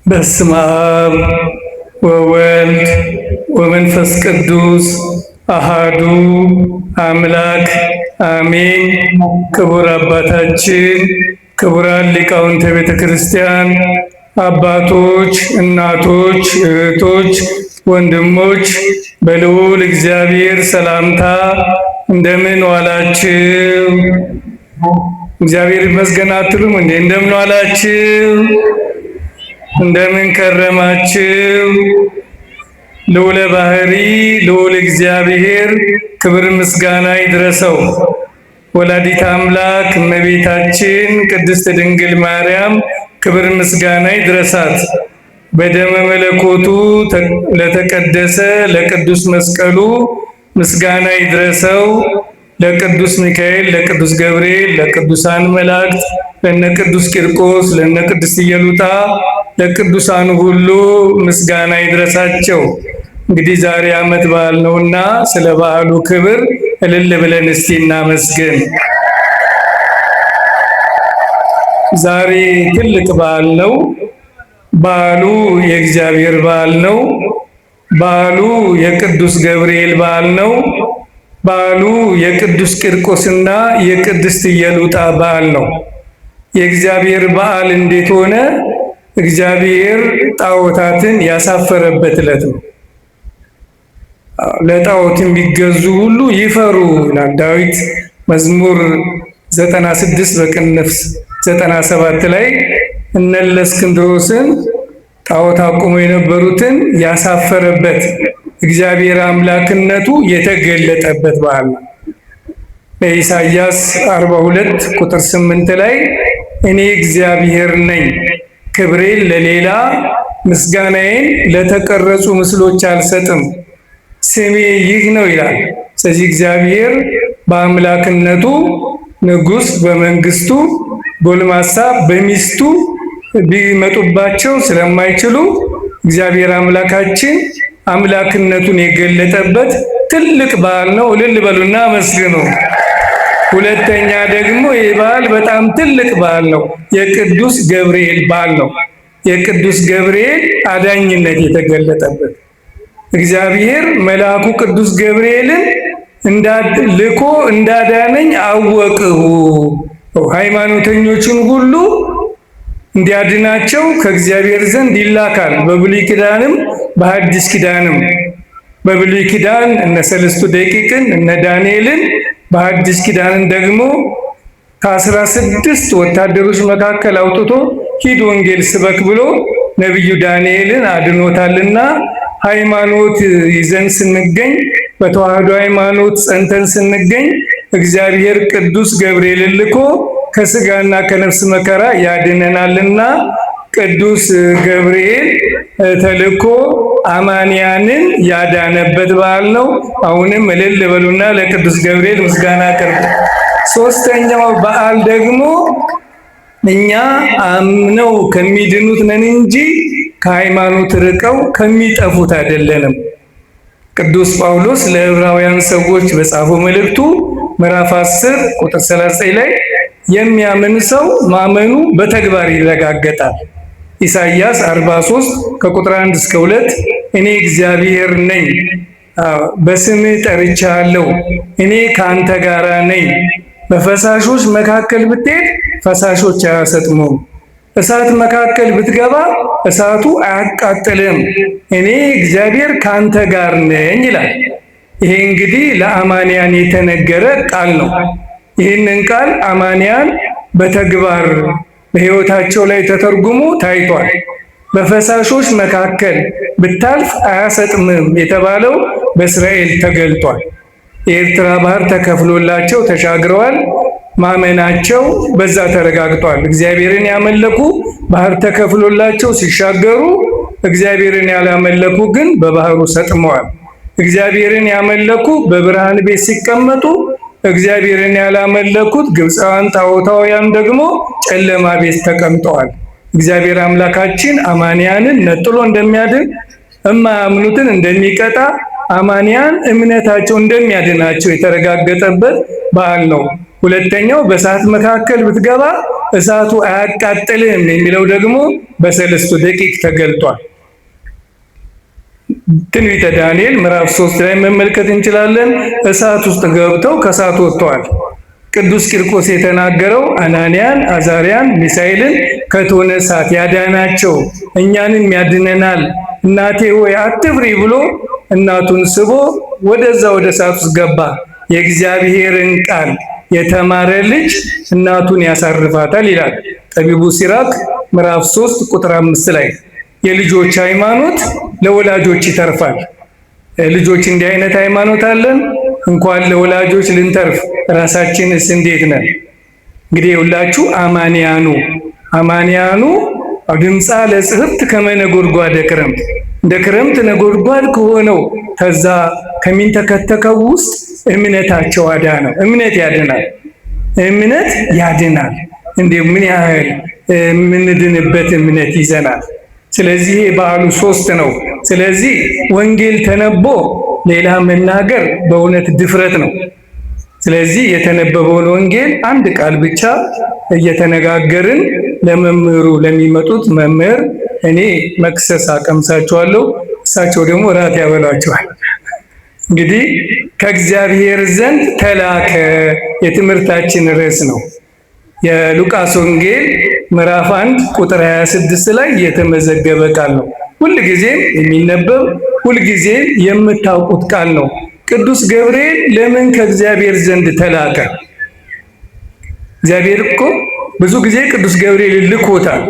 በስመ አብ ወወልድ ወመንፈስ ቅዱስ አሃዱ አምላክ አሜን። ክቡር አባታችን፣ ክቡራን ሊቃውንተ ቤተ ክርስቲያን፣ አባቶች፣ እናቶች፣ እህቶች፣ ወንድሞች በልዑል እግዚአብሔር ሰላምታ እንደምን ዋላችሁ? እግዚአብሔር ይመስገን አትሉም እንዴ? እንደምን ዋላችሁ? እንደምን ከረማችሁ? ልዑለ ባህሪ ልዑል እግዚአብሔር ክብር ምስጋና ይድረሰው። ወላዲተ አምላክ እመቤታችን ቅድስት ድንግል ማርያም ክብር ምስጋና ይድረሳት። በደመ መለኮቱ ለተቀደሰ ለቅዱስ መስቀሉ ምስጋና ይድረሰው። ለቅዱስ ሚካኤል፣ ለቅዱስ ገብርኤል፣ ለቅዱሳን መላእክት፣ ለነ ቅዱስ ቂርቆስ፣ ለነ ቅድስት ኢየሉጣ፣ ለቅዱሳን ሁሉ ምስጋና ይድረሳቸው። እንግዲህ ዛሬ ዓመት በዓል ነውና ስለ በዓሉ ክብር እልል ብለን እስቲ እናመስግን። ዛሬ ትልቅ በዓል ነው። በዓሉ የእግዚአብሔር በዓል ነው። በዓሉ የቅዱስ ገብርኤል በዓል ነው። በዓሉ የቅዱስ ቂርቆስና የቅድስት ኢየሉጣ በዓል ነው። የእግዚአብሔር በዓል እንዴት ሆነ? እግዚአብሔር ጣዖታትን ያሳፈረበት ዕለት ነው። ለጣዖት የሚገዙ ሁሉ ይፈሩ ይላል ዳዊት መዝሙር 96 በቅንፍ 97 ላይ እነ እለእስክንድሮስን ጣዖት አቁመው የነበሩትን ያሳፈረበት እግዚአብሔር አምላክነቱ የተገለጠበት በዓል ነው። በኢሳይያስ 42 ቁጥር 8 ላይ እኔ እግዚአብሔር ነኝ፣ ክብሬን ለሌላ ምስጋናዬን ለተቀረጹ ምስሎች አልሰጥም፣ ስሜ ይህ ነው ይላል። ስለዚህ እግዚአብሔር በአምላክነቱ ንጉሥ በመንግስቱ ጎልማሳ በሚስቱ ቢመጡባቸው ስለማይችሉ እግዚአብሔር አምላካችን አምላክነቱን የገለጠበት ትልቅ በዓል ነው። እልል በሉና መስግኑ። ሁለተኛ ደግሞ ይህ በዓል በጣም ትልቅ በዓል ነው። የቅዱስ ገብርኤል በዓል ነው። የቅዱስ ገብርኤል አዳኝነት የተገለጠበት እግዚአብሔር መልአኩ ቅዱስ ገብርኤልን ልኮ እንዳዳነኝ አወቅሁ። ሃይማኖተኞችን ሁሉ እንዲያድናቸው ከእግዚአብሔር ዘንድ ይላካል። በብሉይ ኪዳንም በሐዲስ ኪዳንም በብሉይ ኪዳን እነ ሰለስቱ ደቂቅን እነ ዳንኤልን፣ በሐዲስ ኪዳንን ደግሞ ከ16 ወታደሮች መካከል አውጥቶ ሂድ ወንጌል ስበክ ብሎ ነቢዩ ዳንኤልን አድኖታልና ሃይማኖት ይዘን ስንገኝ በተዋህዶ ሃይማኖት ጸንተን ስንገኝ እግዚአብሔር ቅዱስ ገብርኤልን ልኮ ከስጋና ከነፍስ መከራ ያድነናልና ቅዱስ ገብርኤል ተልኮ አማንያንን ያዳነበት በዓል ነው። አሁንም እልል በሉና ለቅዱስ ገብርኤል ምስጋና አቅርቡ። ሶስተኛው በዓል ደግሞ እኛ አምነው ከሚድኑት ነን እንጂ ከሃይማኖት ርቀው ከሚጠፉት አይደለንም። ቅዱስ ጳውሎስ ለዕብራውያን ሰዎች በጻፈው መልእክቱ ምዕራፍ 10 ቁጥር 39 ላይ የሚያምን ሰው ማመኑ በተግባር ይረጋገጣል። ኢሳይያስ 43 ከቁጥር 1 እስከ 2 እኔ እግዚአብሔር ነኝ፣ በስምህ ጠርቼሃለሁ፣ እኔ ከአንተ ጋር ነኝ። በፈሳሾች መካከል ብትሄድ ፈሳሾች አያሰጥሙም፣ እሳት መካከል ብትገባ እሳቱ አያቃጥልም፣ እኔ እግዚአብሔር ከአንተ ጋር ነኝ ይላል። ይሄ እንግዲህ ለአማንያን የተነገረ ቃል ነው። ይህንን ቃል አማንያን በተግባር በሕይወታቸው ላይ ተተርጉሞ ታይቷል። በፈሳሾች መካከል ብታልፍ አያሰጥምም የተባለው በእስራኤል ተገልጧል። የኤርትራ ባህር ተከፍሎላቸው ተሻግረዋል። ማመናቸው በዛ ተረጋግጧል። እግዚአብሔርን ያመለኩ ባህር ተከፍሎላቸው ሲሻገሩ፣ እግዚአብሔርን ያላመለኩ ግን በባህሩ ሰጥመዋል። እግዚአብሔርን ያመለኩ በብርሃን ቤት ሲቀመጡ፣ እግዚአብሔርን ያላመለኩት ግብፃውያን ጣዖታውያን ደግሞ ጨለማ ቤት ተቀምጠዋል። እግዚአብሔር አምላካችን አማንያንን ነጥሎ እንደሚያድን፣ እማያምኑትን እንደሚቀጣ፣ አማንያን እምነታቸው እንደሚያድናቸው የተረጋገጠበት በዓል ነው። ሁለተኛው በእሳት መካከል ብትገባ እሳቱ አያቃጥልህም የሚለው ደግሞ በሰለስቱ ደቂቅ ተገልጧል። ትንቢተ ዳንኤል ምዕራፍ 3 ላይ መመልከት እንችላለን። እሳት ውስጥ ገብተው ከእሳት ወጥተዋል። ቅዱስ ቂርቆስ የተናገረው አናንያን፣ አዛርያን፣ ሚሳኤልን ከእቶነ እሳት ያዳናቸው እኛንም ያድነናል፣ እናቴ ሆይ አትፍሪ ብሎ እናቱን ስቦ ወደዛ ወደ እሳት ውስጥ ገባ። የእግዚአብሔርን ቃል የተማረ ልጅ እናቱን ያሳርፋታል ይላል ጠቢቡ ሲራክ ምዕራፍ 3 ቁጥር 5 ላይ። የልጆች ሃይማኖት ለወላጆች ይተርፋል። ልጆች እንዲህ አይነት ሃይማኖት አለን። እንኳን ለወላጆች ልንተርፍ ራሳችንስ እንዴት ነን? እንግዲህ ሁላችሁ አማንያኑ ድምፃ ለጽሕፍት ከመነጎድጓደ ክረምት፣ እንደ ክረምት ነጎድጓድ ከሆነው ከዛ ከሚንተከተከው ውስጥ እምነታቸው አዳነው። እምነት ያድናል። እምነት ያድናል። እንዴ ምን ያህል የምንድንበት እምነት ይዘናል። ስለዚህ በዓሉ 3 ነው። ስለዚህ ወንጌል ተነቦ ሌላ መናገር በእውነት ድፍረት ነው። ስለዚህ የተነበበውን ወንጌል አንድ ቃል ብቻ እየተነጋገርን ለመምህሩ ለሚመጡት መምህር እኔ መክሰስ አቀምሳቸዋለሁ፣ እሳቸው ደግሞ ራት ያበሏቸዋል። እንግዲህ ከእግዚአብሔር ዘንድ ተላከ የትምህርታችን ርዕስ ነው። የሉቃስ ወንጌል ምዕራፍ 1 ቁጥር 26 ላይ የተመዘገበ ቃል ነው። ሁልጊዜም የሚነበብ ሁልጊዜም የምታውቁት ቃል ነው። ቅዱስ ገብርኤል ለምን ከእግዚአብሔር ዘንድ ተላከ? እግዚአብሔር እኮ ብዙ ጊዜ ቅዱስ ገብርኤል ልኮታል።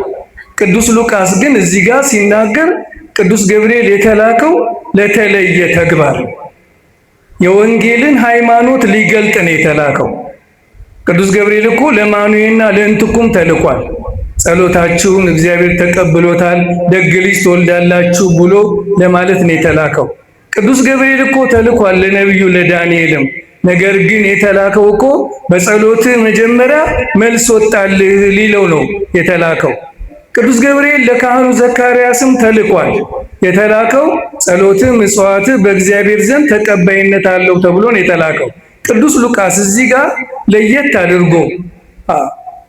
ቅዱስ ሉቃስ ግን እዚህ ጋር ሲናገር ቅዱስ ገብርኤል የተላከው ለተለየ ተግባር ነው። የወንጌልን ሃይማኖት ሊገልጥ ነው የተላከው። ቅዱስ ገብርኤል እኮ ለማኑኤልና ለእንትኩም ተልኳል። ጸሎታችሁን እግዚአብሔር ተቀብሎታል፣ ደግ ልጅ ትወልዳላችሁ ብሎ ለማለት ነው የተላከው። ቅዱስ ገብርኤል እኮ ተልኳል ለነቢዩ ለዳንኤልም። ነገር ግን የተላከው እኮ በጸሎትህ መጀመሪያ መልስ ወጣልህ ሊለው ነው የተላከው። ቅዱስ ገብርኤል ለካህኑ ዘካርያስም ተልኳል። የተላከው ጸሎትህ ምጽዋትህ በእግዚአብሔር ዘንድ ተቀባይነት አለው ተብሎ ነው የተላከው። ቅዱስ ሉቃስ እዚህ ጋር ለየት አድርጎ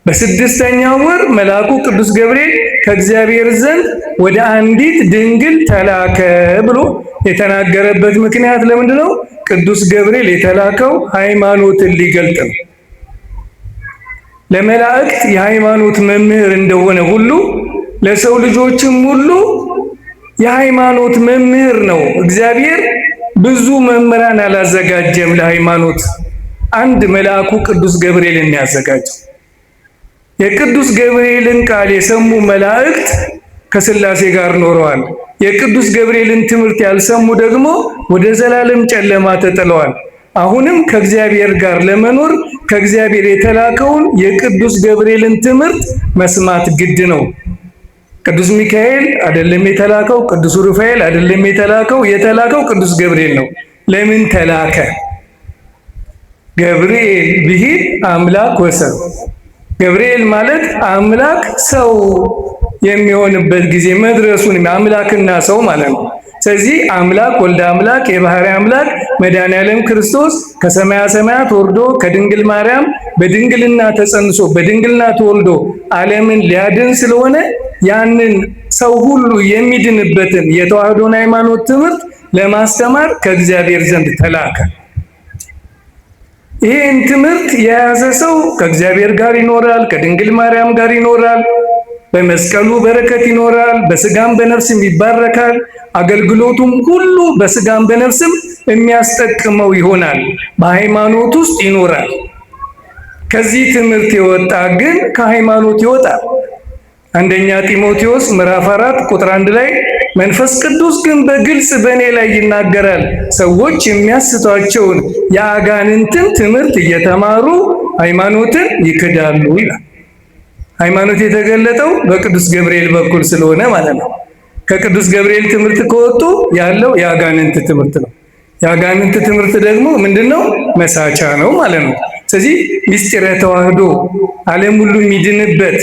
በ6ኛው ወር መልአኩ ቅዱስ ገብርኤል ከእግዚአብሔር ዘንድ ወደ አንዲት ድንግል ተላከ ብሎ የተናገረበት ምክንያት ለምንድን ነው? ቅዱስ ገብርኤል የተላከው ሃይማኖትን ሊገልጥ ነው። ለመላእክት የሃይማኖት መምህር እንደሆነ ሁሉ ለሰው ልጆችም ሁሉ የሃይማኖት መምህር ነው። እግዚአብሔር ብዙ መምህራን አላዘጋጀም ለሃይማኖት። አንድ መልአኩ ቅዱስ ገብርኤል የሚያዘጋጀው። የቅዱስ ገብርኤልን ቃል የሰሙ መላእክት ከሥላሴ ጋር ኖረዋል። የቅዱስ ገብርኤልን ትምህርት ያልሰሙ ደግሞ ወደ ዘላለም ጨለማ ተጥለዋል። አሁንም ከእግዚአብሔር ጋር ለመኖር ከእግዚአብሔር የተላከውን የቅዱስ ገብርኤልን ትምህርት መስማት ግድ ነው። ቅዱስ ሚካኤል አይደለም የተላከው፣ ቅዱስ ሩፋኤል አይደለም የተላከው ቅዱስ ገብርኤል ነው። ለምን ተላከ? ገብርኤል ብሂል አምላክ ወሰብ። ገብርኤል ማለት አምላክ ሰው የሚሆንበት ጊዜ መድረሱን አምላክና ሰው ማለት ነው። ስለዚህ አምላክ ወልደ አምላክ የባህሪ አምላክ መድኃኔዓለም ክርስቶስ ከሰማያ ሰማያት ወርዶ ከድንግል ማርያም በድንግልና ተጸንሶ በድንግልና ተወልዶ ዓለምን ሊያድን ስለሆነ ያንን ሰው ሁሉ የሚድንበትን የተዋህዶን ሃይማኖት ትምህርት ለማስተማር ከእግዚአብሔር ዘንድ ተላከ። ይህን ትምህርት የያዘ ሰው ከእግዚአብሔር ጋር ይኖራል፣ ከድንግል ማርያም ጋር ይኖራል፣ በመስቀሉ በረከት ይኖራል፣ በስጋም በነፍስም ይባረካል። አገልግሎቱም ሁሉ በስጋም በነፍስም የሚያስጠቅመው ይሆናል። በሃይማኖት ውስጥ ይኖራል። ከዚህ ትምህርት የወጣ ግን ከሃይማኖት ይወጣል። አንደኛ ጢሞቴዎስ ምዕራፍ 4 ቁጥር 1 ላይ መንፈስ ቅዱስ ግን በግልጽ በእኔ ላይ ይናገራል፣ ሰዎች የሚያስቷቸውን የአጋንንትን ትምህርት እየተማሩ ሃይማኖትን ይክዳሉ ይላል። ሃይማኖት የተገለጠው በቅዱስ ገብርኤል በኩል ስለሆነ ማለት ነው። ከቅዱስ ገብርኤል ትምህርት ከወጡ ያለው የአጋንንት ትምህርት ነው። የአጋንንት ትምህርት ደግሞ ምንድነው? መሳቻ ነው ማለት ነው። ስለዚህ ምስጢረ ተዋህዶ ዓለም ሁሉ የሚድንበት፣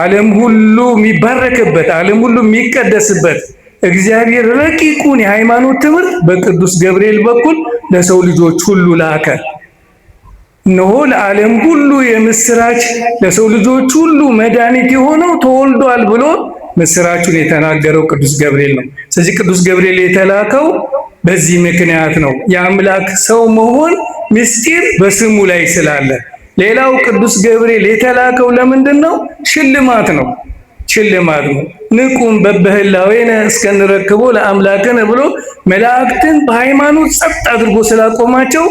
ዓለም ሁሉ የሚባረክበት፣ ዓለም ሁሉ የሚቀደስበት እግዚአብሔር ረቂቁን የሃይማኖት ትምህርት በቅዱስ ገብርኤል በኩል ለሰው ልጆች ሁሉ ላከ። እነሆ ለዓለም ሁሉ የምስራች ለሰው ልጆች ሁሉ መድኃኒት የሆነው ተወልዷል ብሎ ምስራቹን የተናገረው ቅዱስ ገብርኤል ነው። ስለዚህ ቅዱስ ገብርኤል የተላከው በዚህ ምክንያት ነው። የአምላክ ሰው መሆን ምስጢር በስሙ ላይ ስላለ። ሌላው ቅዱስ ገብርኤል የተላከው ለምንድን ነው? ሽልማት ነው። ሽልማት ነው። ንቁም በበህላዌነ እስከንረክቦ ለአምላክነ ብሎ መላእክትን በሃይማኖት ጸጥ አድርጎ ስላቆማቸው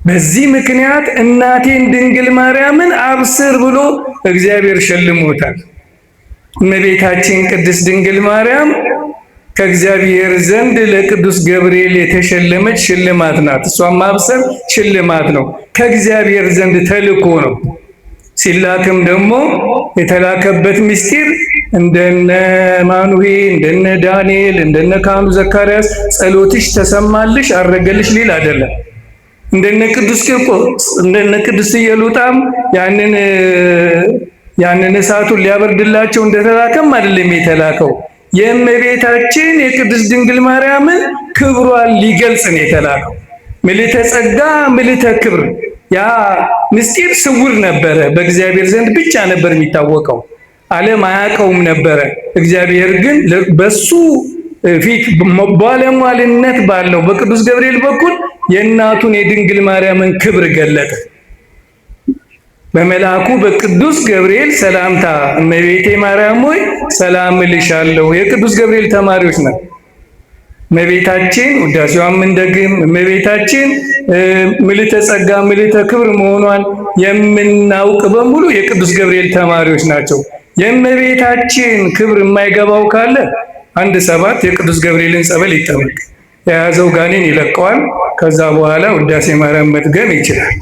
በዚህ ምክንያት እናቴን ድንግል ማርያምን አብስር ብሎ እግዚአብሔር ሸልሞታል። እመቤታችን ቅድስት ድንግል ማርያም ከእግዚአብሔር ዘንድ ለቅዱስ ገብርኤል የተሸለመች ሽልማት ናት። እሷን ማብሰር ሽልማት ነው፣ ከእግዚአብሔር ዘንድ ተልኮ ነው። ሲላክም ደግሞ የተላከበት ምስጢር እንደነ ማኑሄ እንደነ ዳንኤል እንደነ ካህኑ ዘካርያስ ጸሎትሽ ተሰማልሽ አረገልሽ ሊል አይደለም። እንደነ ቅዱስ ቂርቆስ እንደነ ቅድስት ኢየሉጣም ያንን እሳቱን ሊያበርድላቸው እንደተላከም አይደለም የተላከው። የእመቤታችን የቅድስት ድንግል ማርያምን ክብሯን ሊገልጽ ነው የተላከው። ምልዕተ ጸጋ ምልዕተ ክብር። ያ ምስጢር ስውር ነበረ፣ በእግዚአብሔር ዘንድ ብቻ ነበር የሚታወቀው። ዓለም አያውቀውም ነበረ። እግዚአብሔር ግን በሱ ፊት ባለሟልነት ባለው በቅዱስ ገብርኤል በኩል የእናቱን የድንግል ማርያምን ክብር ገለጠ። በመልአኩ በቅዱስ ገብርኤል ሰላምታ እመቤቴ ማርያም ሆይ ሰላም እልሻለሁ። የቅዱስ ገብርኤል ተማሪዎች ነን። እመቤታችን ውዳሴዋን እንደግም እመቤታችን ምልዕተ ጸጋ ምልዕተ ክብር መሆኗን የምናውቅ በሙሉ የቅዱስ ገብርኤል ተማሪዎች ናቸው። የእመቤታችን ክብር የማይገባው ካለ 1:7 የቅዱስ ገብርኤልን ጸበል ይጠመቅ፣ የያዘው ጋኔን ይለቀዋል። ከዛ በኋላ ውዳሴ ማርያም መድገም ይችላል።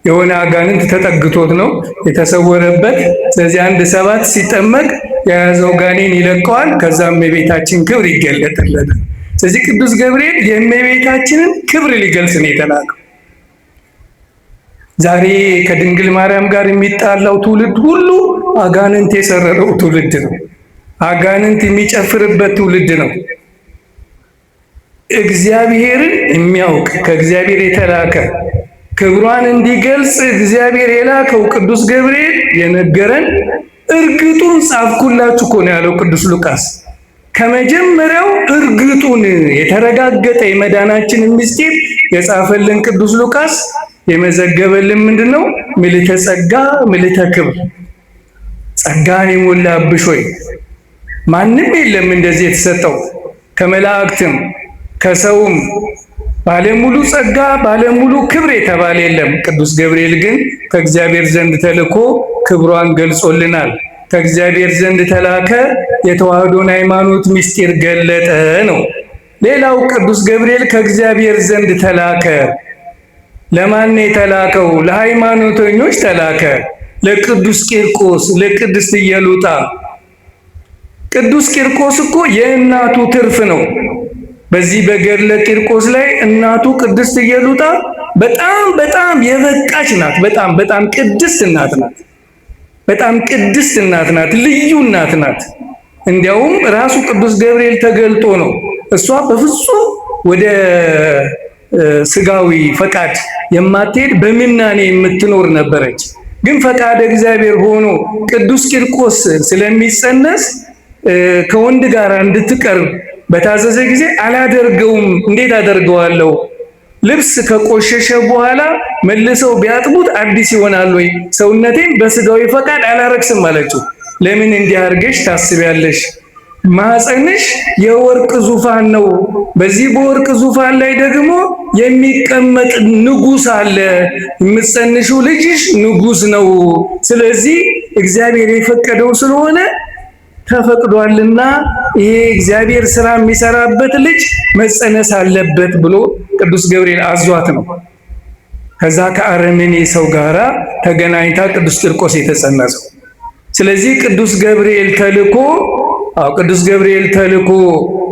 የሆነ አጋንንት ተጠግቶት ነው የተሰወረበት። ስለዚህ 1:7 ሲጠመቅ የያዘው ጋኔን ይለቀዋል። ከዛም የእመቤታችን ክብር ይገለጥለታል። ስለዚህ ቅዱስ ገብርኤል የእመቤታችንን ክብር ሊገልጽ ነው የተላከው። ዛሬ ከድንግል ማርያም ጋር የሚጣላው ትውልድ ሁሉ አጋንንት የሰረረው ትውልድ ነው። አጋንንት የሚጨፍርበት ትውልድ ነው። እግዚአብሔርን የሚያውቅ ከእግዚአብሔር የተላከ ክብሯን እንዲገልጽ እግዚአብሔር የላከው ቅዱስ ገብርኤል የነገረን እርግጡን ጻፍኩላችሁ እኮ ነው ያለው ቅዱስ ሉቃስ። ከመጀመሪያው እርግጡን የተረጋገጠ የመዳናችንን ምስጢር የጻፈልን ቅዱስ ሉቃስ የመዘገበልን ምንድነው? ምልዕተ ጸጋ ምልዕተ ክብር። ጸጋን የሞላብሽ ሆይ። ማንም የለም እንደዚህ የተሰጠው ከመላእክትም ከሰውም ባለሙሉ ጸጋ ባለሙሉ ክብር የተባለ የለም። ቅዱስ ገብርኤል ግን ከእግዚአብሔር ዘንድ ተልኮ ክብሯን ገልጾልናል። ከእግዚአብሔር ዘንድ ተላከ፣ የተዋህዶን ሃይማኖት ምስጢር ገለጠ ነው። ሌላው ቅዱስ ገብርኤል ከእግዚአብሔር ዘንድ ተላከ። ለማን የተላከው? ለሃይማኖተኞች ተላከ። ለቅዱስ ቂርቆስ፣ ለቅድስት ኢየሉጣ። ቅዱስ ቂርቆስ እኮ የእናቱ ትርፍ ነው። በዚህ በገድለ ቂርቆስ ላይ እናቱ ቅድስት ኢየሉጣ በጣም የበቃች ናት። በጣም ቅድስት እናት ናት። በጣም ቅድስት እናት ናት። ልዩ እናት ናት። እንዲያውም ራሱ ቅዱስ ገብርኤል ተገልጦ ነው እሷ በፍጹም ወደ ስጋዊ ፈቃድ የማትሄድ በምናኔ የምትኖር ነበረች። ግን ፈቃድ እግዚአብሔር ሆኖ ቅዱስ ቂርቆስ ስለሚጸነስ ከወንድ ጋር እንድትቀርብ በታዘዘ ጊዜ አላደርገውም። እንዴት አደርገዋለሁ? ልብስ ከቆሸሸ በኋላ መልሰው ቢያጥቡት አዲስ ይሆናል ወይ? ሰውነቴን በስጋዊ ፈቃድ አላረክስም አለችው። ለምን እንዲህ አድርገሽ ታስቢያለሽ? ማህፀንሽ የወርቅ ዙፋን ነው። በዚህ በወርቅ ዙፋን ላይ ደግሞ የሚቀመጥ ንጉሥ አለ። የምትጸንሽው ልጅሽ ንጉሥ ነው። ስለዚህ እግዚአብሔር የፈቀደው ስለሆነ ተፈቅዷልና ይሄ እግዚአብሔር ስራ የሚሰራበት ልጅ መጸነስ አለበት ብሎ ቅዱስ ገብርኤል አዟት ነው። ከዛ ከአረመኔ ሰው ጋራ ተገናኝታ ቅዱስ ቂርቆስ የተጸነሰው። ስለዚህ ቅዱስ ገብርኤል ተልኮ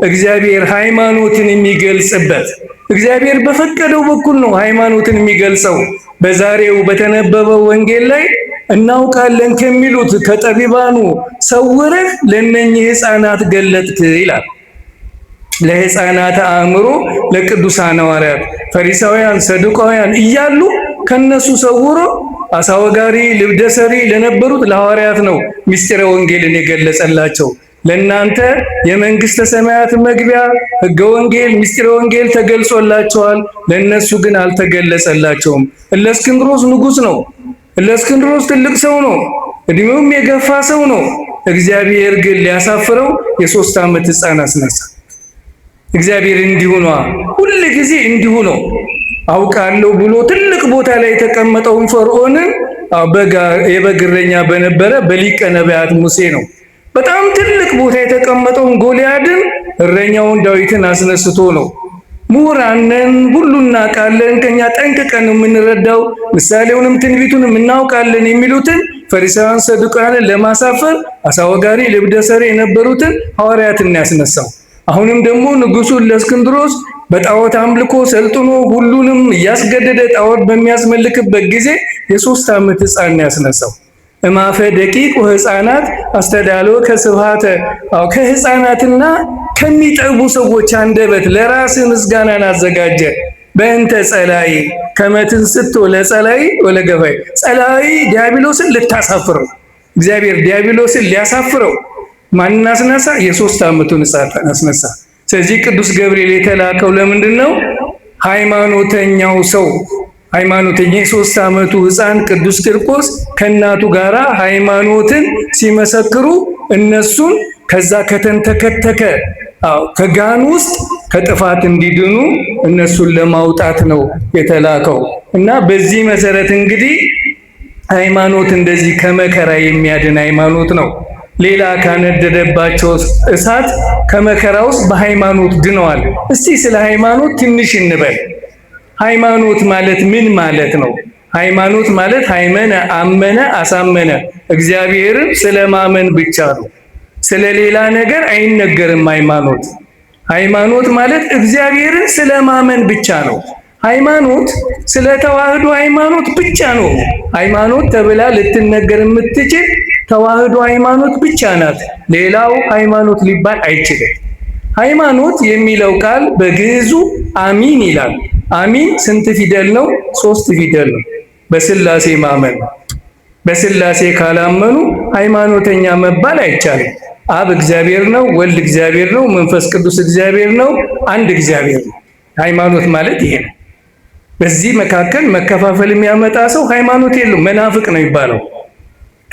እግዚአብሔር ሃይማኖትን የሚገልጽበት እግዚአብሔር በፈቀደው በኩል ነው ሃይማኖትን የሚገልጸው። በዛሬው በተነበበው ወንጌል ላይ እናውቃለን ከሚሉት ከጠቢባኑ ሰውረህ ለነኚህ ሕፃናት ገለጥክ ይላል። ለሕፃናት አእምሮ ለቅዱሳን ሐዋርያት ፈሪሳውያን ሰዱቃውያን እያሉ ከነሱ ሰውሮ አሳ ወጋሪ ልብደ ሰሪ ለነበሩት ለሐዋርያት ነው ምስጢረ ወንጌልን የገለጸላቸው። ለእናንተ የመንግስተ ሰማያት መግቢያ ሕገ ወንጌል ምስጢረ ወንጌል ተገልጾላቸዋል፣ ለነሱ ግን አልተገለጸላቸውም። እለእስክንድሮስ ንጉሥ ነው። እለእስክንድሮስ ትልቅ ሰው ነው። እድሜውም የገፋ ሰው ነው። እግዚአብሔር ግን ሊያሳፍረው የ3 ዓመት ሕፃን አስነሳ። እግዚአብሔር እንዲሁ ነው፣ ሁሉ ጊዜ እንዲሁ ነው። አውቃለሁ ብሎ ትልቅ ቦታ ላይ የተቀመጠውን ፈርዖንን የበግ እረኛ በነበረ በሊቀ ነቢያት ሙሴ ነው። በጣም ትልቅ ቦታ የተቀመጠውን ጎልያድን እረኛውን ዳዊትን አስነስቶ ነው። ምሁራንን ሁሉ እናውቃለን፣ ከኛ ጠንቅቀን የምንረዳው ምሳሌውንም ትንቢቱንም እናውቃለን የሚሉትን ፈሪሳውያን ሰዱቃንን ለማሳፈር አሳ ወጋሪ ልብደ ሰሪ የነበሩትን ሐዋርያትን ያስነሳው። አሁንም ደግሞ ንጉሡ እለእስክንድሮስ በጣዖት አምልኮ ሰልጥኖ ሁሉንም እያስገደደ ጣዖት በሚያስመልክበት ጊዜ የ3 ዓመት ሕፃን ያስነሳው። እማፈ ደቂቅ ወሕፃናት አስተዳልወ ከስብሐተ ከሕፃናትና ከሚጠቡ ሰዎች አንደበት ለራስ ምስጋናን አዘጋጀ። በእንተ ጸላይ ከመትንስቶ ለጸላይ ወለገፋይ ጸላይ ዲያብሎስን ልታሳፍረው እግዚአብሔር ዲያብሎስን ሊያሳፍረው ማንን አስነሳ? የ3 ዓመቱን ሕፃን አስነሳ። ስለዚህ ቅዱስ ገብርኤል የተላከው ለምንድን ነው? ሃይማኖተኛው ሰው ሃይማኖተኛ የ3 ዓመቱ ሕፃን ቅዱስ ቂርቆስ ከእናቱ ጋራ ሃይማኖትን ሲመሰክሩ እነሱን ከዛ ከተንተከተከ ከጋን ውስጥ ከጥፋት እንዲድኑ እነሱን ለማውጣት ነው የተላከው። እና በዚህ መሰረት እንግዲህ ሃይማኖት እንደዚህ ከመከራ የሚያድን ሃይማኖት ነው። ሌላ ካነደደባቸው እሳት ከመከራ ውስጥ በሃይማኖት ድነዋል። እስቲ ስለ ሃይማኖት ትንሽ እንበል። ሃይማኖት ማለት ምን ማለት ነው? ሃይማኖት ማለት ሃይመነ አመነ አሳመነ እግዚአብሔርን ስለማመን ብቻ ነው። ስለ ሌላ ነገር አይነገርም። ሃይማኖት ማለት እግዚአብሔርን ስለማመን ብቻ ነው። ሃይማኖት ስለ ተዋህዶ ሃይማኖት ብቻ ነው። ሃይማኖት ተብላ ልትነገር የምትችል ተዋህዶ ሃይማኖት ብቻ ናት። ሌላው ሃይማኖት ሊባል አይችልም። ሃይማኖት የሚለው ቃል በግዕዙ አሚን ይላል። አሚን ስንት ፊደል ነው? 3 ፊደል ነው። በስላሴ ማመን። በስላሴ ካላመኑ ሃይማኖተኛ መባል አይቻልም። አብ እግዚአብሔር ነው፣ ወልድ እግዚአብሔር ነው፣ መንፈስ ቅዱስ እግዚአብሔር ነው፣ አንድ እግዚአብሔር ነው። ሃይማኖት ማለት ይሄ ነው። በዚህ መካከል መከፋፈል የሚያመጣ ሰው ሃይማኖት የለውም፣ መናፍቅ ነው የሚባለው፣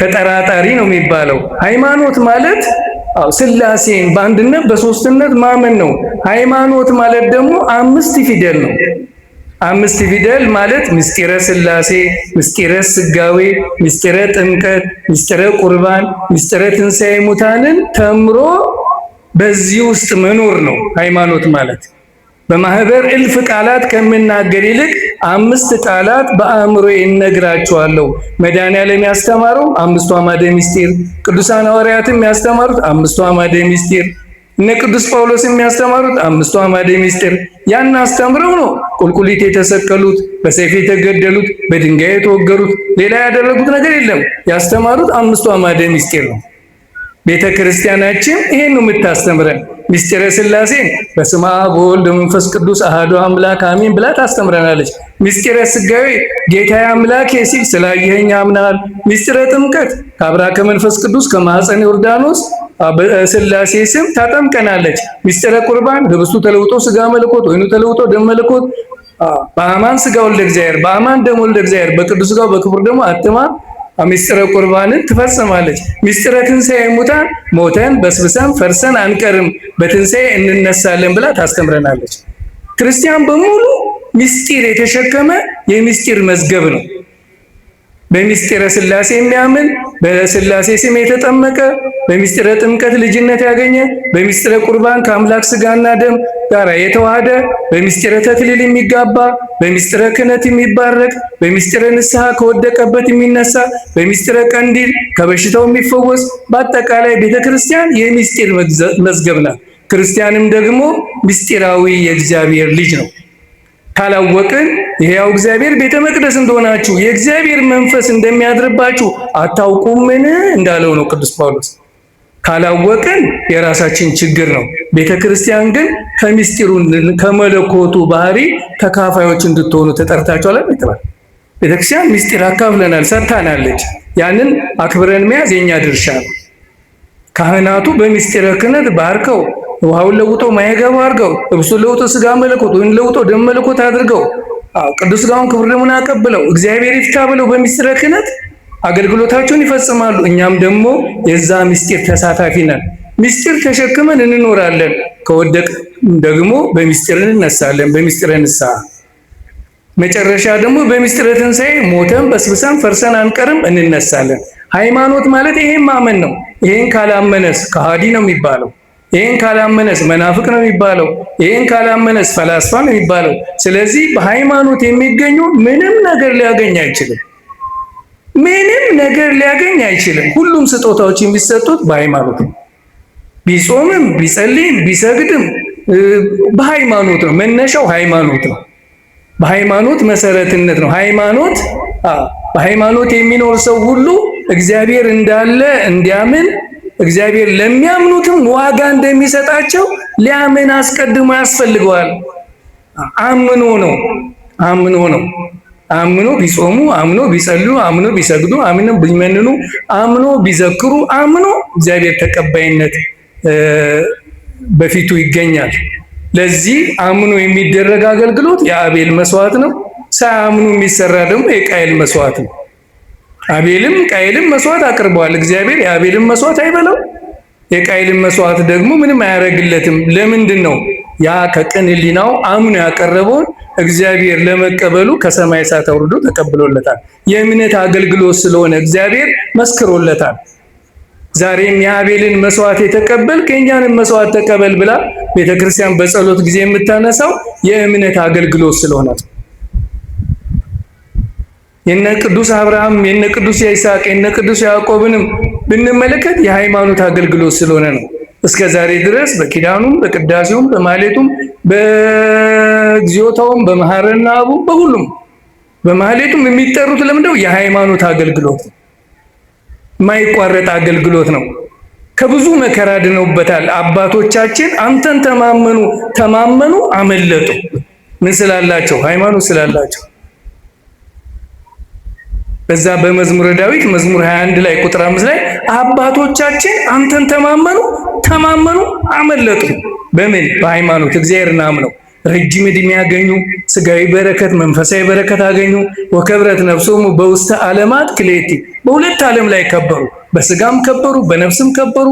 ተጠራጣሪ ነው የሚባለው። ሃይማኖት ማለት ስላሴን በአንድነት በሶስትነት ማመን ነው። ሃይማኖት ማለት ደግሞ 5 ፊደል ነው። 5 ፊደል ማለት ምስጢረ ስላሴ፣ ምስጢረ ስጋዌ፣ ምስጢረ ጥምቀት፣ ምስጢረ ቁርባን፣ ምስጢረ ትንሣኤ ሙታንን ተምሮ በዚህ ውስጥ መኖር ነው ሃይማኖት ማለት። በማህበር እልፍ ቃላት ከምናገር ይልቅ 5 ቃላት በአእምሮ እነግራቸዋለሁ። መድኃኔዓለም ያስተማረው 5ቱ አዕማደ ምስጢር፣ ቅዱሳን ሐዋርያትም ያስተማሩት 5ቱ አዕማደ ምስጢር፣ እነ ቅዱስ ጳውሎስ የሚያስተማሩት 5ቱ አዕማደ ምስጢር። ያን አስተምረው ነው ቁልቁሊት የተሰቀሉት፣ በሰይፍ የተገደሉት፣ በድንጋይ የተወገሩት። ሌላ ያደረጉት ነገር የለም። ያስተማሩት 5ቱ አዕማደ ምስጢር ነው። ቤተ ክርስቲያናችን ይሄን ነው የምታስተምረን። ምስጢረ ስላሴን በስመ አብ ወወልድ ወመንፈስ ቅዱስ አሐዱ አምላክ አሜን ብላ ታስተምረናለች። ምስጢረ ስጋዌ ጌታዬ አምላኬ ሲል ስላየኸኝ አምናል። ምስጢረ ጥምቀት ከአብራከ መንፈስ ቅዱስ ከማኅፀነ ዮርዳኖስ በስላሴ ስም ታጠምቀናለች። ምስጢረ ቁርባን ህብስቱ ተለውጦ ስጋ መለኮት፣ ወይኑ ተለውጦ ደም መለኮት፣ በአማን ስጋ ወልደ እግዚአብሔር፣ በአማን ደም ወልደ እግዚአብሔር፣ በቅዱስ ስጋው በክቡር ደሙ አትማ ምስጢረ ቁርባንን ትፈጽማለች። ምስጢረ ትንሣኤ ሙታን ሞተን በስብሰን ፈርሰን አንቀርም፣ በትንሣኤ እንነሳለን ብላ ታስተምረናለች። ክርስቲያን በሙሉ ምስጢር የተሸከመ የምስጢር መዝገብ ነው። በምስጢረ ስላሴ የሚያምን፣ በስላሴ ስም የተጠመቀ፣ በምስጢረ ጥምቀት ልጅነት ያገኘ፣ በምስጢረ ቁርባን ከአምላክ ስጋና ደም ጋር የተዋሃደ፣ በምስጢረ ተክሊል የሚጋባ፣ በምስጢረ ክህነት የሚባረክ፣ በምስጢረ ንስሐ ከወደቀበት የሚነሳ፣ በምስጢረ ቀንዲል ከበሽታው የሚፈወስ፣ በአጠቃላይ ቤተክርስቲያን የምስጢር መዝገብ ናት። ክርስቲያንም ደግሞ ምስጢራዊ የእግዚአብሔር ልጅ ነው። ካላወቅን የሕያው እግዚአብሔር ቤተ መቅደስ እንደሆናችሁ የእግዚአብሔር መንፈስ እንደሚያድርባችሁ አታውቁምን እንዳለው ነው ቅዱስ ጳውሎስ። ካላወቅን የራሳችን ችግር ነው። ቤተክርስቲያን ግን ከምስጢሩ ከመለኮቱ ባህሪ ተካፋዮች እንድትሆኑ ተጠርታችኋል አይደል? ቤተክርስቲያን ምስጢር አካፍለናል፣ ሰጥታናለች። ያንን አክብረን መያዝ የኛ ድርሻ ነው። ካህናቱ በምስጢረ ክህነት ባርከው ውሃውን ለውጠው ማይገባው አድርገው እብሱን ለውጠው ስጋ መለኮት ወይን ለውጠው ደም መለኮት አድርገው ቅዱስ ሥጋውን ክቡር ደሙን አቀብለው እግዚአብሔር ይፍታ ብለው በምስጢረ ክህነት አገልግሎታቸውን ይፈጽማሉ። እኛም ደግሞ የዛ ምስጢር ተሳታፊ ነን። ምስጢር ተሸክመን እንኖራለን። ከወደቅ ደግሞ በምስጢር እንነሳለን። በምስጢረ ንስሐ መጨረሻ ደግሞ በምስጢረ ትንሣኤ ሞተን በስብሰን ፈርሰን አንቀርም፣ እንነሳለን። ሃይማኖት ማለት ይሄን ማመን ነው። ይሄን ካላመነስ ከሃዲ ነው የሚባለው። ይሄን ካላመነስ መናፍቅ ነው የሚባለው። ይሄን ካላመነስ ፈላስፋ ነው የሚባለው። ስለዚህ በሃይማኖት የሚገኙ ምንም ነገር ሊያገኝ አይችልም። ምንም ነገር ሊያገኝ አይችልም። ሁሉም ስጦታዎች የሚሰጡት በሃይማኖት ነው። ቢጾምም ቢጸልይም ቢሰግድም በሃይማኖት ነው። መነሻው ሃይማኖት ነው። በሃይማኖት መሰረትነት ነው። በሃይማኖት የሚኖር ሰው ሁሉ እግዚአብሔር እንዳለ እንዲያምን እግዚአብሔር ለሚያምኑትም ዋጋ እንደሚሰጣቸው ሊያምን አስቀድሞ ያስፈልገዋል። አምኖ ቢጾሙ፣ አምኖ ቢጸልዩ፣ አምኖ ቢሰግዱ፣ አምኖ ቢመንኑ፣ አምኖ ቢዘክሩ፣ አምኖ እግዚአብሔር ተቀባይነት በፊቱ ይገኛል። ለዚህ አምኖ የሚደረግ አገልግሎት የአቤል መስዋዕት ነው። ሳያምኑ የሚሰራ ደግሞ የቃየል መስዋዕት ነው። አቤልም ቃየልም መስዋዕት አቅርበዋል። እግዚአብሔር የአቤልን መስዋዕት አይበላው፣ የቃየልን መስዋዕት ደግሞ ምንም አያደርግለትም። ለምንድን ነው? ያ ከቅን ሕሊናው አምኖ ያቀረበውን እግዚአብሔር ለመቀበሉ ከሰማይ እሳት አውርዶ ተቀብሎለታል። የእምነት አገልግሎት ስለሆነ እግዚአብሔር መስክሮለታል። ዛሬም የአቤልን መስዋዕት የተቀበል ከእኛንም መስዋዕት ተቀበል ብላ ቤተክርስቲያን በጸሎት ጊዜ የምታነሳው የእምነት አገልግሎት ስለሆነ ነው። የነ ቅዱስ አብርሃም የነ ቅዱስ ይስሐቅ የነ ቅዱስ ያዕቆብንም ብንመለከት የሃይማኖት አገልግሎት ስለሆነ ነው። እስከ ዛሬ ድረስ በኪዳኑም በቅዳሴውም በማህሌቱም በግዚዮታውም በመሐረና አቡም በሁሉም በማህሌቱም የሚጠሩት ለምንድነው? የሃይማኖት አገልግሎት የማይቋረጥ አገልግሎት ነው። ከብዙ መከራ ድነውበታል። አባቶቻችን አንተን ተማመኑ አመለጡ። ምን ስላላቸው? ሃይማኖት ስላላቸው። በዛ በመዝሙረ ዳዊት መዝሙር 21 ላይ ቁጥር 5 ላይ አባቶቻችን አንተን ተማመኑ አመለጡ። በምን? በሃይማኖት እግዚአብሔርን አምነው ረጅም ዕድሜ ያገኙ፣ ስጋዊ በረከት መንፈሳዊ በረከት አገኙ። ወከብረት ነፍሶሙ በውስተ ዓለማት ክልኤቲ፣ በሁለት ዓለም ላይ ከበሩ። በስጋም ከበሩ፣ በነፍስም ከበሩ።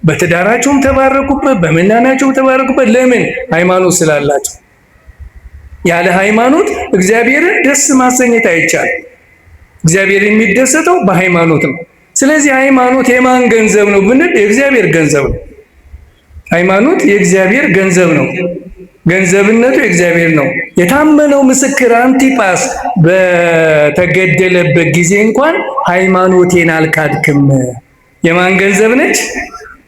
በትዳራቸውም ተባረኩበት፣ በመናናቸውም ተባረኩበት። ለምን? ሃይማኖት ስላላቸው። ያለ ሃይማኖት እግዚአብሔርን ደስ ማሰኘት አይቻልም። እግዚአብሔር የሚደሰተው በሃይማኖት ነው። ስለዚህ ሃይማኖት የማን ገንዘብ ነው ብንል የእግዚአብሔር ገንዘብ ነው። ሃይማኖት የእግዚአብሔር ገንዘብ ነው። ገንዘብነቱ የእግዚአብሔር ነው። የታመነው ምስክር አንቲጳስ በተገደለበት ጊዜ እንኳን ሃይማኖቴን አልካድክም። የማን ገንዘብ ነች?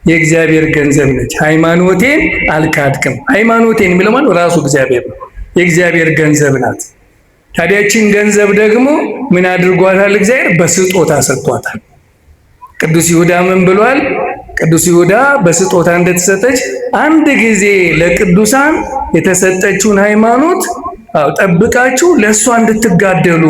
የእግዚአብሔር ገንዘብ ነች። ሃይማኖቴን አልካድክም። ሃይማኖቴን የሚለው ማለት ራሱ እግዚአብሔር ነው። የእግዚአብሔር ገንዘብ ናት። ታዲያችን ገንዘብ ደግሞ ምን አድርጓታል? እግዚአብሔር በስጦታ ሰጥቷታል። ቅዱስ ይሁዳ ምን ብሏል? ቅዱስ ይሁዳ በስጦታ እንደተሰጠች አንድ ጊዜ ለቅዱሳን የተሰጠችውን ሃይማኖት ጠብቃችሁ ለእሷ እንድትጋደሉ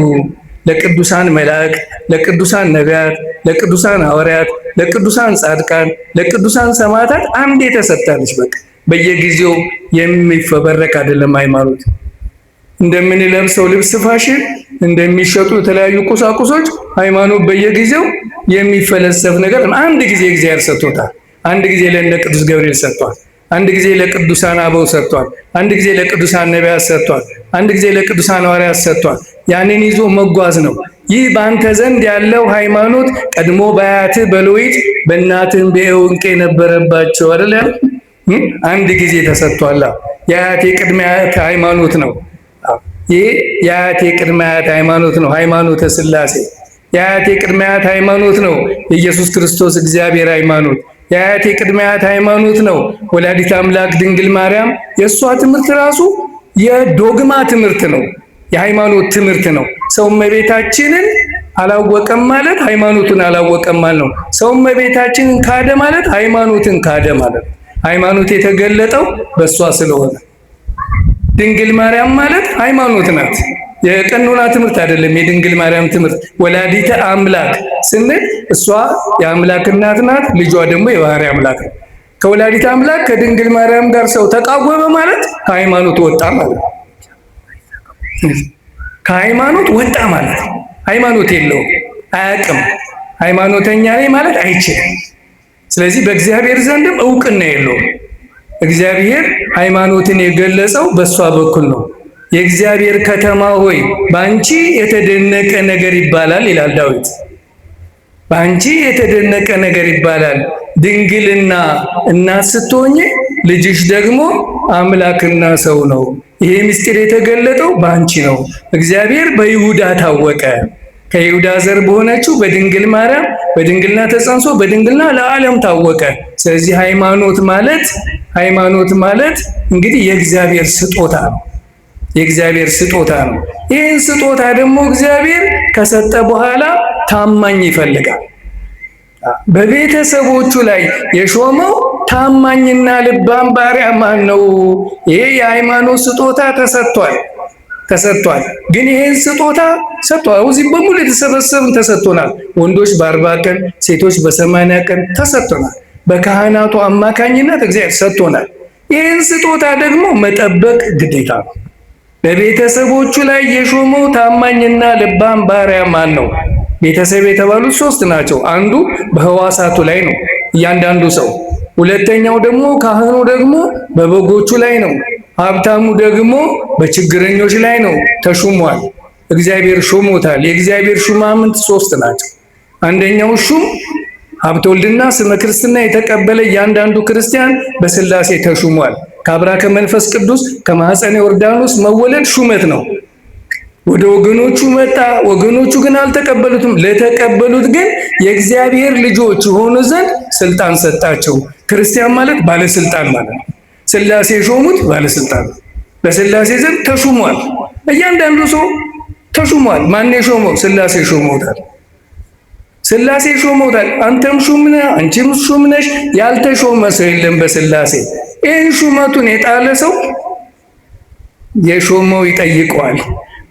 ለቅዱሳን መላእክት፣ ለቅዱሳን ነቢያት፣ ለቅዱሳን ሐዋርያት፣ ለቅዱሳን ጻድቃን፣ ለቅዱሳን ሰማዕታት አንዴ ተሰጥታለች። በቃ በየጊዜው የሚፈበረክ አይደለም ሃይማኖት። እንደምንለብሰው ልብስ ፋሽን፣ እንደሚሸጡ የተለያዩ ቁሳቁሶች ሃይማኖት በየጊዜው የሚፈለሰፍ ነገር አንድ ጊዜ እግዚአብሔር ሰጥቶታል። አንድ ጊዜ ለእነ ቅዱስ ገብርኤል ሰጥቷል። አንድ ጊዜ ለቅዱሳን አበው ሰጥቷል። አንድ ጊዜ ለቅዱሳን ነቢያት ሰጥቷል። አንድ ጊዜ ለቅዱሳን ሐዋርያት ሰጥቷል። ያንን ይዞ መጓዝ ነው። ይህ በአንተ ዘንድ ያለው ሃይማኖት ቀድሞ በአያትህ በሎይት በእናትህም በኤውንቄ ነበረባቸው አይደል? አንድ ጊዜ ተሰጥቷል። የአያቴ ቅድመ አያት ሃይማኖት ነው። ይህ የአያቴ ቅድመ አያት ሃይማኖት ነው። ሃይማኖተ ሥላሴ የአያቴ ቅድመ አያት ሃይማኖት ነው። የኢየሱስ ክርስቶስ እግዚአብሔር ሃይማኖት የአያቴ ቅድመ አያት ሃይማኖት ነው። ወላዲተ አምላክ ድንግል ማርያም የእሷ ትምህርት ራሱ የዶግማ ትምህርት ነው። የሃይማኖት ትምህርት ነው። ሰው እመቤታችንን አላወቀም ማለት ሃይማኖቱን አላወቀም ማለት ነው። ሰው እመቤታችንን ካደ ማለት ሃይማኖትን ካደ ማለት ነው። ሃይማኖት የተገለጠው በእሷ ስለሆነ ድንግል ማርያም ማለት ሃይማኖት ናት። የቀኖና ትምህርት አይደለም። የድንግል ማርያም ትምህርት ወላዲተ አምላክ ስንል እሷ የአምላክ እናት ናት፣ ልጇ ደግሞ የባህሪ አምላክ ነው። ከወላዲተ አምላክ ከድንግል ማርያም ጋር ሰው ተቃወመ ማለት ከሃይማኖት ወጣ ማለት ነው። ከሃይማኖት ወጣ ማለት ነው። ሃይማኖት የለውም፣ አያውቅም። ሃይማኖተኛ ነኝ ማለት አይችልም። ስለዚህ በእግዚአብሔር ዘንድም እውቅና የለውም። እግዚአብሔር ሃይማኖትን የገለጸው በእሷ በኩል ነው። የእግዚአብሔር ከተማ ሆይ በአንቺ የተደነቀ ነገር ይባላል ይላል ዳዊት። በአንቺ የተደነቀ ነገር ይባላል። ድንግልና እናት ስትሆኚ ልጅሽ ደግሞ አምላክና ሰው ነው። ይሄ ምስጢር የተገለጠው በአንቺ ነው። እግዚአብሔር በይሁዳ ታወቀ። ከይሁዳ ዘር በሆነችው በድንግል ማርያም በድንግልና ተጸንሶ በድንግልና ለዓለም ታወቀ። ስለዚህ ሃይማኖት ማለት እንግዲህ የእግዚአብሔር ስጦታ ነው። የእግዚአብሔር ስጦታ ነው። ይህን ስጦታ ደግሞ እግዚአብሔር ከሰጠ በኋላ ታማኝ ይፈልጋል። በቤተሰቦቹ ላይ የሾመው ታማኝና ልባም ባሪያ ማን ነው? ይሄ የሃይማኖት ስጦታ ተሰጥቷል። ግን ይሄን ስጦታ ሰጥቷል። እዚህ በሙሉ የተሰበሰብን ተሰጥቶናል። ወንዶች በ40 ቀን ሴቶች በ80 ቀን ተሰጥቶናል። በካህናቱ አማካኝነት እግዚአብሔር ሰጥቶናል። ይህን ስጦታ ደግሞ መጠበቅ ግዴታ ነው። በቤተሰቦቹ ላይ የሾመው ታማኝና ልባም ባሪያ ማን ነው? ቤተሰብ የተባሉት 3 ናቸው። አንዱ በሕዋሳቱ ላይ ነው እያንዳንዱ ሰው። ሁለተኛው ደግሞ ካህኑ ደግሞ በበጎቹ ላይ ነው። ሀብታሙ ደግሞ በችግረኞች ላይ ነው ተሹሟል። እግዚአብሔር ሾሞታል። የእግዚአብሔር ሹማምንት 3 ናቸው። አንደኛው ሹም ሀብተ ወልድና ስመ ክርስትና የተቀበለ እያንዳንዱ ክርስቲያን በሥላሴ ተሹሟል። ከአብራከ መንፈስ ቅዱስ ከማኅፀነ ዮርዳኖስ መወለድ ሹመት ነው። ወደ ወገኖቹ መጣ፣ ወገኖቹ ግን አልተቀበሉትም። ለተቀበሉት ግን የእግዚአብሔር ልጆች የሆኑ ዘንድ ስልጣን ሰጣቸው። ክርስቲያን ማለት ባለስልጣን ማለት ነው። ሥላሴ ሾሙት ባለስልጣን ነው። በሥላሴ ዘንድ ተሹሟል። እያንዳንዱ ሰው ተሹሟል። ማን የሾመው? ሥላሴ ሾመውታል። ሥላሴ ሾመውታል። አንተም ሹም ነህ፣ አንቺም ሹም ነሽ። ያልተሾመ ሰው የለም በሥላሴ። ይህን ሹመቱን የጣለ ሰው የሾመው ይጠይቀዋል።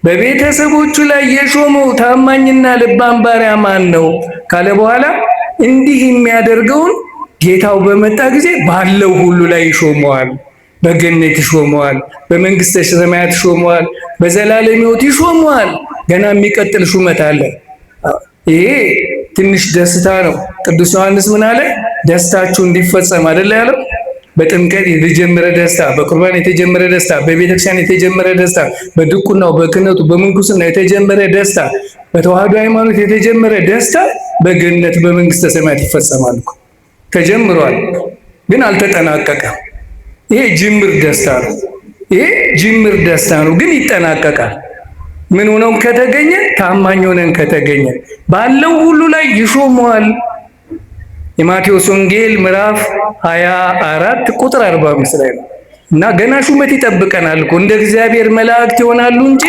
በቤተሰቦቹ ላይ የሾመው ታማኝና ልባም ባሪያ ማን ነው ካለ በኋላ እንዲህ የሚያደርገውን ጌታው በመጣ ጊዜ ባለው ሁሉ ላይ ይሾመዋል። በገነት ይሾመዋል፣ በመንግስተ ሰማያት ይሾመዋል፣ በዘላለም ሕይወት ይሾመዋል። ገና የሚቀጥል ሹመት አለ። ይሄ ትንሽ ደስታ ነው። ቅዱስ ዮሐንስ ምን አለ? ደስታችሁ እንዲፈጸም አይደለ ያለው? በጥምቀት የተጀመረ ደስታ፣ በቁርባን የተጀመረ ደስታ፣ በቤተክርስቲያን የተጀመረ ደስታ፣ በድቁናው በክህነቱ በምንኩስና የተጀመረ ደስታ፣ በተዋህዶ ሃይማኖት የተጀመረ ደስታ በገነት በመንግስተ ሰማያት ይፈጸማል። ተጀምሯል፣ ግን አልተጠናቀቀም። ይሄ ጅምር ደስታ ነው። ይሄ ጅምር ደስታ ነው፣ ግን ይጠናቀቃል። ምን ሆነው ከተገኘ? ታማኝ ሆነን ከተገኘ ባለው ሁሉ ላይ ይሾመዋል። የማቴዎስ ወንጌል ምዕራፍ 24 ቁጥር 45 ላይ ነው። እና ገና ሹመት ይጠብቀናል እኮ እንደ እግዚአብሔር መላእክት ይሆናሉ እንጂ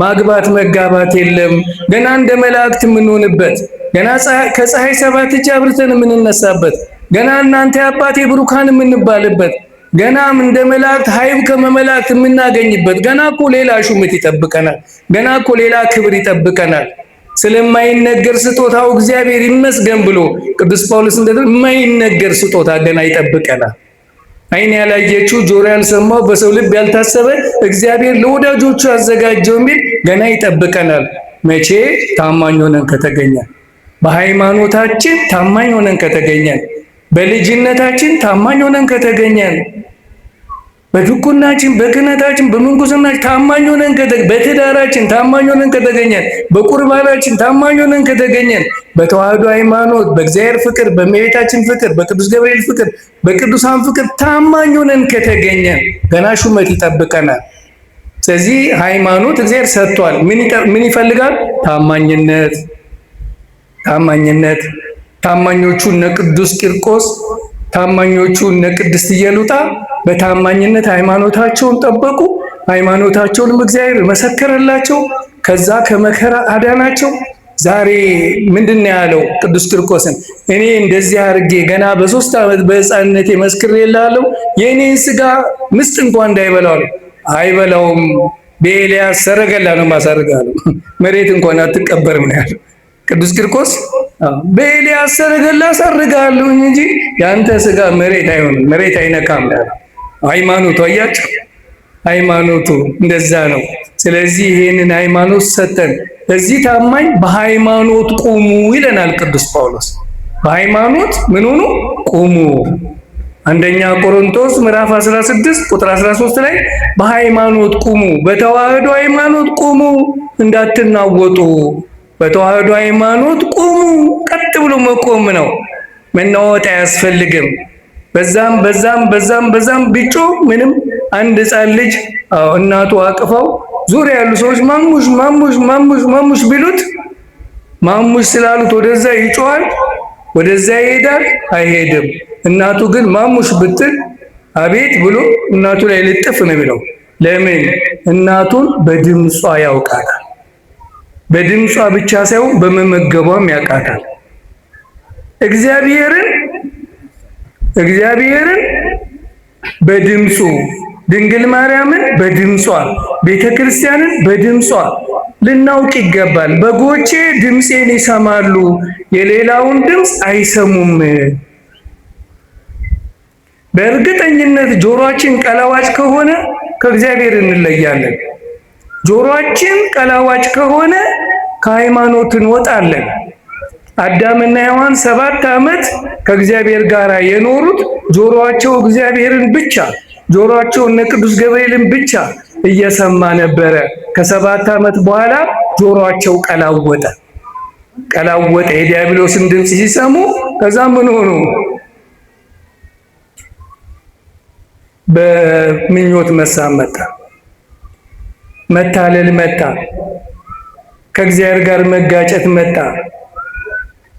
ማግባት መጋባት የለም። ገና እንደ መላእክት የምንሆንበት፣ ገና ከፀሐይ 7 እጅ አብርተን የምንነሳበት፣ ገና እናንተ አባቴ ብሩካን የምንባልበት፣ ገና እንደ መላእክት ኃይል ከመመላእክት የምናገኝበት ገና እኮ ሌላ ሹመት ይጠብቀናል። ገና እኮ ሌላ ክብር ይጠብቀናል። ስለማይነገር ስጦታው እግዚአብሔር ይመስገን ብሎ ቅዱስ ጳውሎስ እንደተባለ የማይነገር ስጦታ ገና ይጠብቀናል። ዓይን ያላየችው ጆሮ ያልሰማው በሰው ልብ ያልታሰበ እግዚአብሔር ለወዳጆቹ ያዘጋጀው ሚል ገና ይጠብቀናል። መቼ? ታማኝ ሆነን ከተገኘን፣ በሃይማኖታችን ታማኝ ሆነን ከተገኘን፣ በልጅነታችን ታማኝ ሆነን ከተገኘን፣ በድቁናችን በክህነታችን በምንኩስናችን ታማኝ ሆነን በትዳራችን ታማኝ ሆነን ከተገኘን፣ በቁርባናችን ታማኝ ሆነን ከተገኘን፣ በተዋህዶ ሃይማኖት በእግዚአብሔር ፍቅር በእመቤታችን ፍቅር በቅዱስ ገብርኤል ፍቅር በቅዱሳን ፍቅር ታማኝ ሆነን ከተገኘን ገና ሹመት ይጠብቀናል። ስለዚህ ሃይማኖት እግዚአብሔር ሰጥቷል። ምን ይፈልጋል? ታማኝነት። ታማኞቹ እነ ቅዱስ ቂርቆስ፣ ታማኞቹ እነ ቅድስት ኢየሉጣ በታማኝነት ሃይማኖታቸውን ጠበቁ። ሃይማኖታቸውንም እግዚአብሔር መሰከረላቸው። ከዛ ከመከራ አዳናቸው። ዛሬ ምንድነው ያለው ቅዱስ ቂርቆስን? እኔ እንደዚህ አድርጌ ገና በ3 ዓመት በሕፃንነቴ መስክሬልሃለሁ፣ የእኔን ስጋ ምስጥ እንኳን እንዳይበላው አለ። አይበላውም፣ በኤልያስ ሰረገላ ነው ማሳርጋለሁ፣ መሬት እንኳን አትቀበርም ነው ያለው ቅዱስ ቂርቆስ። በኤልያስ ሰረገላ አሳርጋለሁ እንጂ ያንተ ስጋ መሬት አይሆንም፣ መሬት አይነካም ያለው። ሃይማኖቱ አያችሁ፣ ሃይማኖቱ እንደዛ ነው። ስለዚህ ይሄንን ሃይማኖት ሰጠን። በዚህ ታማኝ በሃይማኖት ቁሙ ይለናል ቅዱስ ጳውሎስ። በሃይማኖት ምን ሆኑ? ቁሙ። አንደኛ ቆሮንቶስ ምዕራፍ 16 ቁጥር 13 ላይ በሃይማኖት ቁሙ፣ በተዋህዶ ሃይማኖት ቁሙ፣ እንዳትናወጡ። በተዋህዶ ሃይማኖት ቁሙ። ቀጥ ብሎ መቆም ነው። መናወጥ አያስፈልግም። በዛም በዛም በዛም በዛም ቢጮ ምንም አንድ ሕፃን ልጅ እናቱ አቅፋው ዙሪያ ያሉ ሰዎች ማሙሽ ማሙሽ ማሙሽ ማሙሽ ቢሉት ማሙሽ ስላሉት ወደዛ ይጮሃል፣ ወደዛ ይሄዳል? አይሄድም። እናቱ ግን ማሙሽ ብትል አቤት ብሎ እናቱ ላይ ልጥፍ ነው የሚለው። ለምን? እናቱን በድምጿ ያውቃታል። በድምጿ ብቻ ሳይሆን በመመገቧም ያውቃታል። እግዚአብሔርን በድምፁ፣ ድንግል ማርያምን በድምጿ፣ ቤተ ክርስቲያንን በድምጿ ልናውቅ ይገባል። በጎቼ ድምፄን ይሰማሉ፣ የሌላውን ድምፅ አይሰሙም። በእርግጠኝነት ጆሮአችን ቀላዋጭ ከሆነ ከእግዚአብሔር እንለያለን። ጆሮአችን ቀላዋጭ ከሆነ ከሃይማኖት እንወጣለን። አዳምና ሔዋን 7 ዓመት ከእግዚአብሔር ጋር የኖሩት ጆሮአቸው እግዚአብሔርን ብቻ፣ ጆሮአቸው እነ ቅዱስ ገብርኤልን ብቻ እየሰማ ነበረ። ከ7 ዓመት በኋላ ጆሮአቸው ቀላወጠ። የዲያብሎስን ድምፅ ሲሰሙ ከዛ ምን ሆኑ? በምኞት መሳም መጣ፣ መታለል መጣ፣ ከእግዚአብሔር ጋር መጋጨት መጣ፣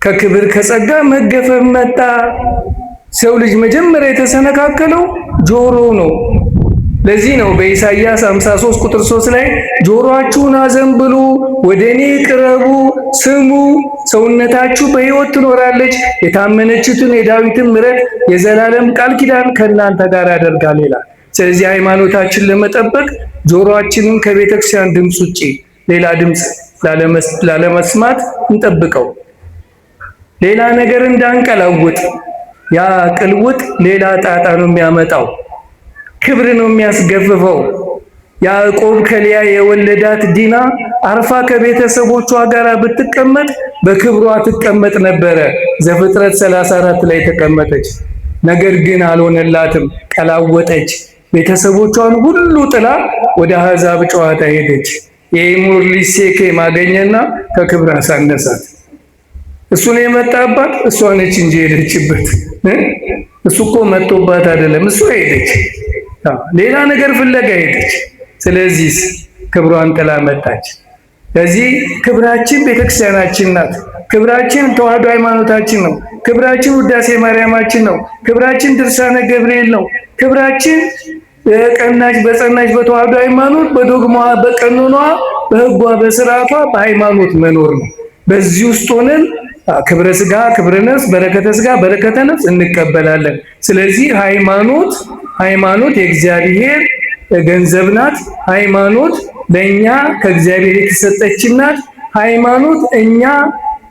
ከክብር ከጸጋ መገፈፍ መጣ። ሰው ልጅ መጀመሪያ የተሰነካከለው ጆሮ ነው። ለዚህ ነው በኢሳይያስ 53 ቁጥር 3 ላይ ጆሮአችሁን አዘንብሉ፣ ወደ እኔ ቅረቡ፣ ስሙ፣ ሰውነታችሁ በሕይወት ትኖራለች፣ የታመነችትን የዳዊትን ምሕረት የዘላለም ቃል ኪዳን ከእናንተ ጋር ያደርጋል ይላል። ስለዚህ ሃይማኖታችን ለመጠበቅ ጆሮአችንን ከቤተ ክርስቲያን ድምፅ ውጪ ሌላ ድምፅ ላለመስማት እንጠብቀው። ሌላ ነገር እንዳንቀላውጥ። ያ ቅልውጥ ሌላ ጣጣ ነው የሚያመጣው፣ ክብር ነው የሚያስገፍፈው። ያዕቆብ ከሊያ የወለዳት ዲና አርፋ ከቤተሰቦቿ ጋር ብትቀመጥ በክብሯ ትቀመጥ ነበረ። ዘፍጥረት 34 ላይ ተቀመጠች። ነገር ግን አልሆነላትም፣ ቀላወጠች። ቤተሰቦቿን ሁሉ ጥላ ወደ አሕዛብ ጨዋታ ሄደች። የኤሞር ልጅ ሴኬም አገኘና ከክብር አሳነሳት። እሱ ነው የመጣባት፣ እሷ ነች እንጂ ሄደችበት። እሱ እኮ መጥቶባት አይደለም፣ እሷ ሄደች፣ ሌላ ነገር ፍለጋ ሄደች። ስለዚህ ክብሯን ጥላ መጣች። ስለዚህ ክብራችን ቤተክርስቲያናችን ናት። ክብራችን ተዋህዶ ሃይማኖታችን ነው። ክብራችን ውዳሴ ማርያማችን ነው። ክብራችን ድርሳነ ገብርኤል ነው። ክብራችን በጸናች በተዋህዶ ሃይማኖት በዶግማ በቀኖኗ በሕጓ በስርዓቷ በሃይማኖት መኖር ነው። በዚህ ውስጥ ሆነን ክብረ ስጋ ክብረ ነፍስ፣ በረከተ ስጋ በረከተ ነፍስ እንቀበላለን። ስለዚህ ሃይማኖት የእግዚአብሔር ገንዘብ ናት። ሃይማኖት ለእኛ ከእግዚአብሔር የተሰጠችን ናት። ሃይማኖት እኛ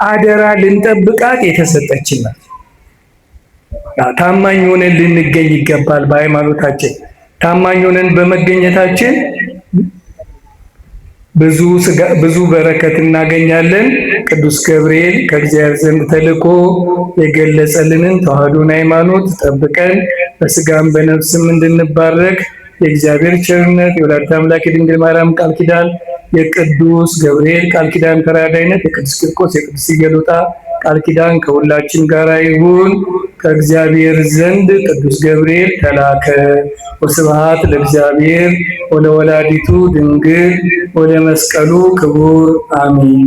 አደራ ልንጠብቃት የተሰጠችን ናት። ታማኝ ሆነን ልንገኝ ይገባል። በሃይማኖታችን ታማኝ ሆነን በመገኘታችን ብዙ በረከት እናገኛለን። ቅዱስ ገብርኤል ከእግዚአብሔር ዘንድ ተልኮ የገለጸልንን ተዋህዶን ሃይማኖት ጠብቀን በስጋም በነፍስም እንድንባረክ የእግዚአብሔር ቸርነት፣ የወላዲተ አምላክ የድንግል ማርያም ቃል ኪዳን፣ የቅዱስ ገብርኤል ቃል ኪዳን ተራዳይነት፣ የቅዱስ ቂርቆስ የቅዱስ ኢየሉጣ ቃል ኪዳን ከሁላችን ጋር ይሁን። ከእግዚአብሔር ዘንድ ቅዱስ ገብርኤል ተላከ። ወስብሐት ለእግዚአብሔር ወለወላዲቱ ድንግል ወለመስቀሉ ክቡር አሜን።